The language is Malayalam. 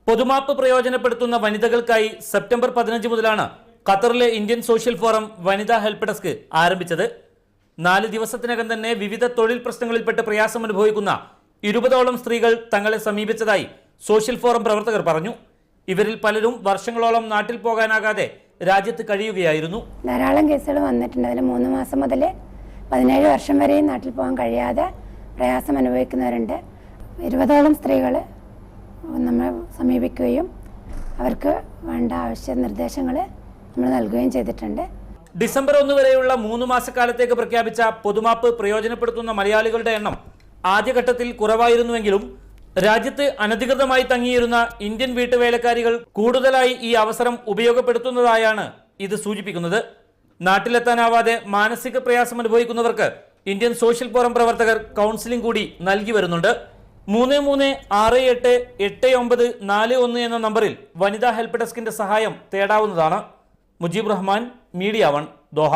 പൊതുമാപ്പ് പ്രയോജനപ്പെടുത്തുന്ന വനിതകൾക്കായി സെപ്റ്റംബർ 15 മുതലാണ് ഖത്തറിലെ ഇന്ത്യൻ സോഷ്യൽ ഫോറം വനിതാ ഹെൽപ്പ് ഡെസ്ക് ആരംഭിച്ചത്. 4 ദിവസത്തിനകം തന്നെ വിവിധ തൊഴിൽ പ്രശ്നങ്ങളിൽപ്പെട്ട് പ്രയാസം അനുഭവിക്കുന്ന 20ഓളം സ്ത്രീകൾ തങ്ങളെ സമീപിച്ചതായി സോഷ്യൽ ഫോറം പ്രവർത്തകർ പറഞ്ഞു. ഇവരിൽ പലരും വർഷങ്ങളോളം നാട്ടിൽ പോകാനാകാതെ രാജ്യത്ത് കഴിയുകയായിരുന്നു. ധാരാളം കേസുകൾ വന്നിട്ടുണ്ട്. അതിൽ 3 മാസം മുതൽ 17 വർഷം വരെയും നാട്ടിൽ പോകാൻ കഴിയാതെ പ്രയാസം അനുഭവിക്കുന്നവരുണ്ട്. 20ഓളം സ്ത്രീകൾ നമ്മൾ സമീപിക്കുകയും അവർക്ക് വേണ്ട ആവശ്യ നിർദ്ദേശങ്ങൾ നമ്മൾ നൽകുകയും ചെയ്തിട്ടുണ്ട്. ഡിസംബർ 1 വരെയുള്ള 3 മാസക്കാലത്തേക്ക് പ്രഖ്യാപിച്ച പൊതുമാപ്പ് പ്രയോജനപ്പെടുത്തുന്ന മലയാളികളുടെ എണ്ണം ആദ്യഘട്ടത്തിൽ കുറവായിരുന്നുവെങ്കിലും രാജ്യത്ത് അനധികൃതമായി തങ്ങിയിരുന്ന ഇന്ത്യൻ വീട്ടുവേലക്കാരികൾ കൂടുതലായി ഈ അവസരം ഉപയോഗപ്പെടുത്തുന്നതായാണ് ഇത് സൂചിപ്പിക്കുന്നത്. നാട്ടിലെത്താനാവാതെ മാനസിക പ്രയാസം അനുഭവിക്കുന്നവർക്ക് ഇന്ത്യൻ സോഷ്യൽ ഫോറം പ്രവർത്തകർ കൗൺസിലിംഗ് കൂടി നൽകി വരുന്നുണ്ട്. 33688941 എന്ന നമ്പറിൽ വനിതാ ഹെൽപ്പ് ഡെസ്കിന്റെ സഹായം തേടാവുന്നതാണ്. Mujeeb Rahman, media 1, Doha.